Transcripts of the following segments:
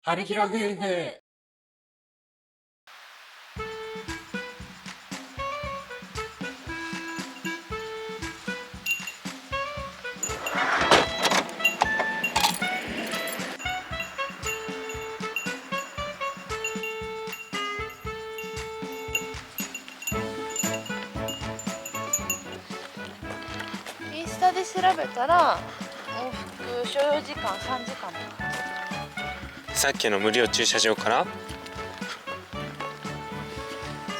春広夫婦。インスタで調べたら往復所要時間3時間とか。さっきの無料駐車場から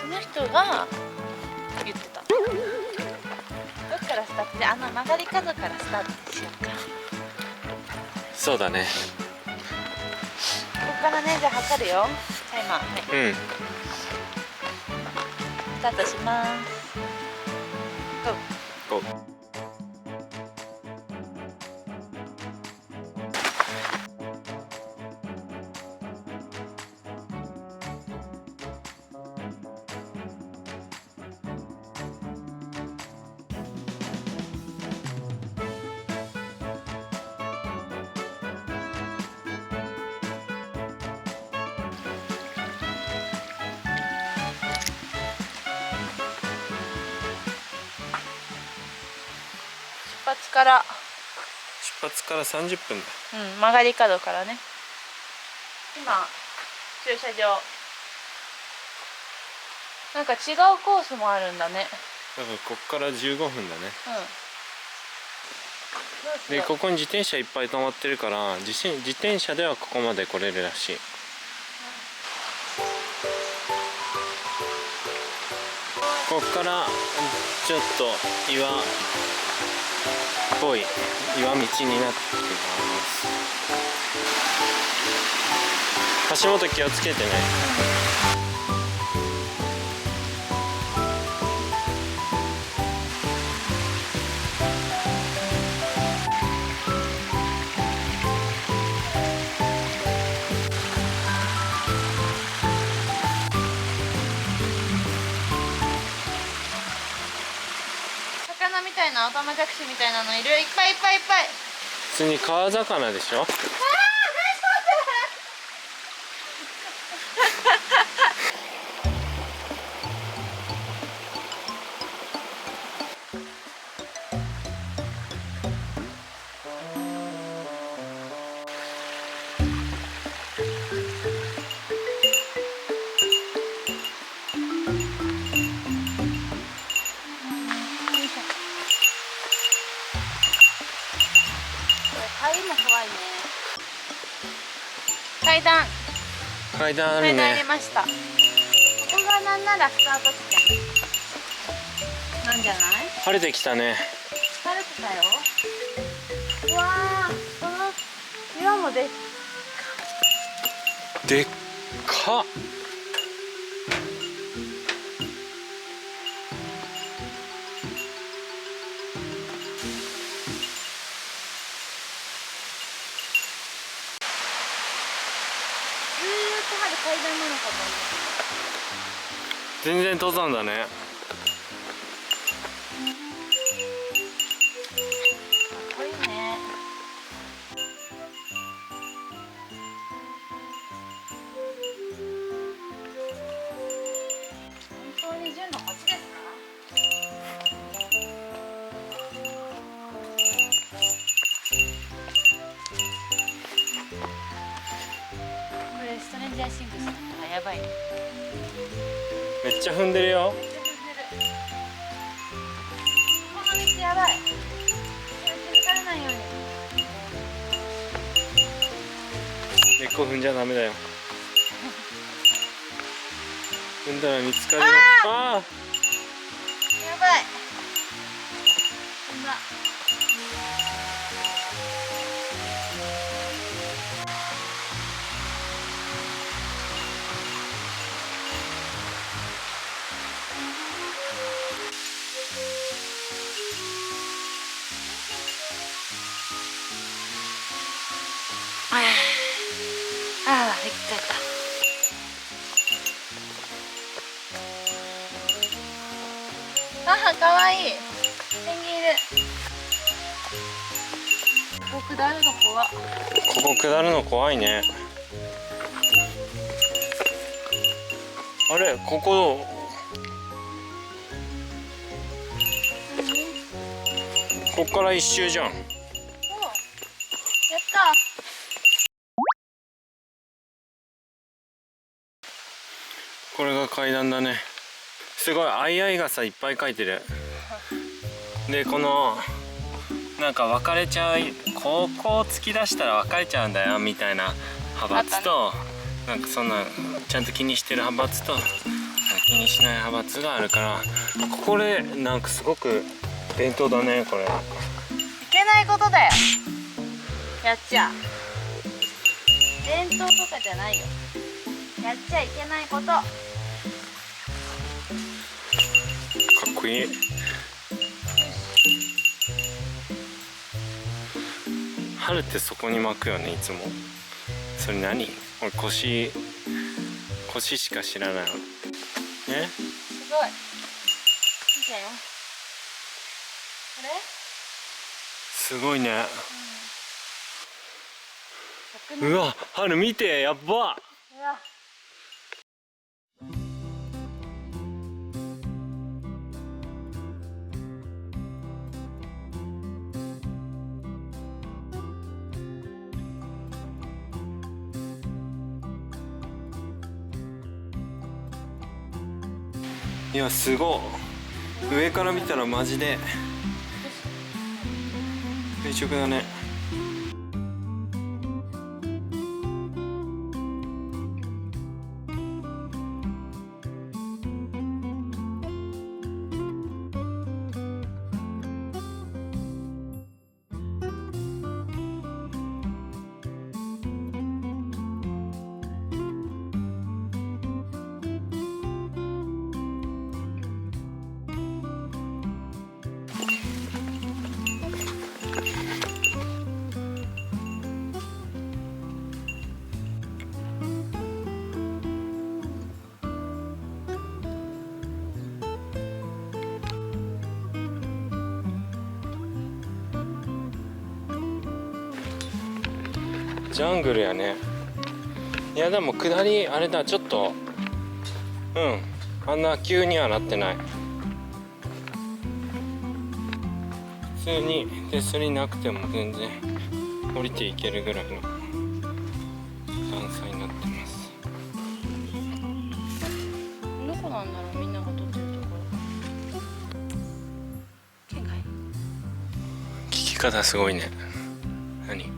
その人が言ってた。どっからスタートで、あの曲がり角からスタートにしようか。そうだね。ここからね、じゃあ測るよ。タイマー、はい、うん。スタートします。ゴー。こう出発から、出発から30分だ。曲がり角からね。今駐車場なんか違うコースもあるんだね。だからこっから15分だね。どうしよう。でここに自転車いっぱい止まってるから自転車ではここまで来れるらしい。こっからちょっと岩っぽい岩道になってきます。足元気をつけてね。魚みたいなオタマジャクシみたいなのいる。いっぱいいっぱいいっぱい。普通に川魚でしょ。帰りも怖いね。階段あり階段あるね。ました。ここがなんならスタート地点なんじゃない？晴れてきたね。晴れてたよ。うわー、この岩もででっかっ。ずーっとまで階段なのかと思全然登山だね。う。かっこいいね。本当に純の星ですか？これストレンジャーシングスだったらやばいね。めっちゃ踏んでるよ。めっちゃ踏んでる。この道やばい。気づかれないように。根っこ踏んじゃダメだよ。踏んだら見つかるよ。ああ。やばい。踏んだ。行っちゃった。かわいい。ペンギンいる。ここ下るの怖っ。ここ下るの怖いね。あれこここっから一周じゃん。お、やった。これが階段だね。すごい相合い傘いっぱい書いてる。でこのなんか分かれちゃう、ここを突き出したら分かれちゃうんだよみたいな派閥と、なんかそんなちゃんと気にしてる派閥と気にしない派閥があるから、これなんかすごく伝統だねこれ。いけないことだよ、やっちゃ。伝統とかじゃないよ、やっちゃいけないこと。かっこいい。春ってそこに巻くよねいつも。それ何？俺腰しか知らないの。すごい。見てよ。これ？すごいね。うわ、春見て、やっば。うわ。いやすごい、上から見たらマジで垂直だね。ジャングルやね。いやでも下りあれだ、ちょっとあんな急にはなってない。普通に手すりなくても全然降りていけるぐらいの段差になってます。どこなんだろう、みんなが撮ってるところ。県外。聞き方すごいね。何？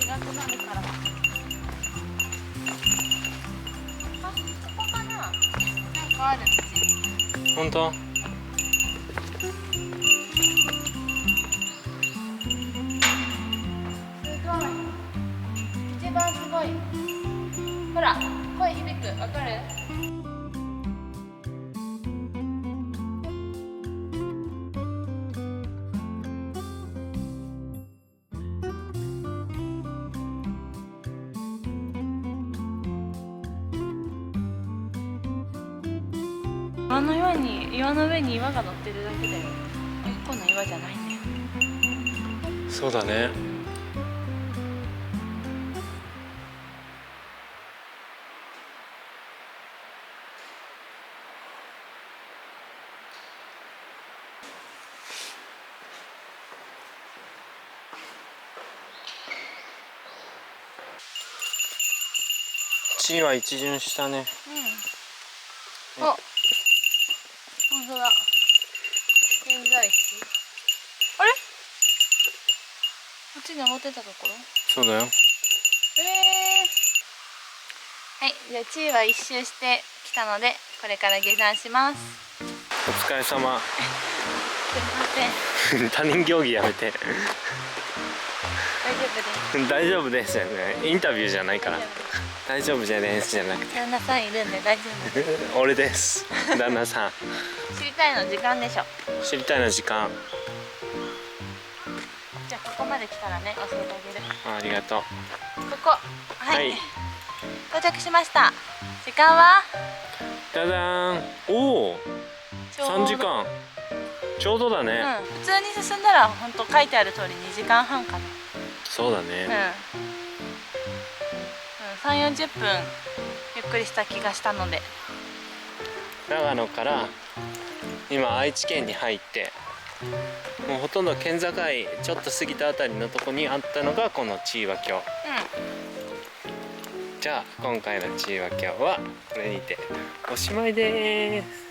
違くなるから。あ、ここかな。なんかある道。本当？すごい。一番すごい。ほら、声響く。わかる？岩の上に岩が乗ってるだけだよ。一個の岩じゃないんだよ。そうだね。地位は一巡したね。うん。あ、本当だ。現在地。あれ？こっちに登ってたところ？そうだよ。はい、じゃあ地位は一周してきたので、これから下山します。お疲れ様。すいません。他人行儀やめて。大丈夫です。大丈夫ですよね。インタビューじゃないから。大丈夫じゃですじゃなくて。旦那さんいるんで大丈夫です。俺です。旦那さん。知りたいの時間でしょ。知りたいの時間。じゃあここまで来たらね、教えてあげる。ありがとう。ここ、はい、到着しました。時間は？ダダーン。おお。3時間。ちょうどだね。普通に進んだら本当書いてある通り2時間半かな。そうだね。3、40分ゆっくりした気がしたので、長野から今愛知県に入って、もうほとんど県境ちょっと過ぎたあたりのとこにあったのがこのチーワ峡。じゃあ今回のチーワ峡はこれにておしまいです。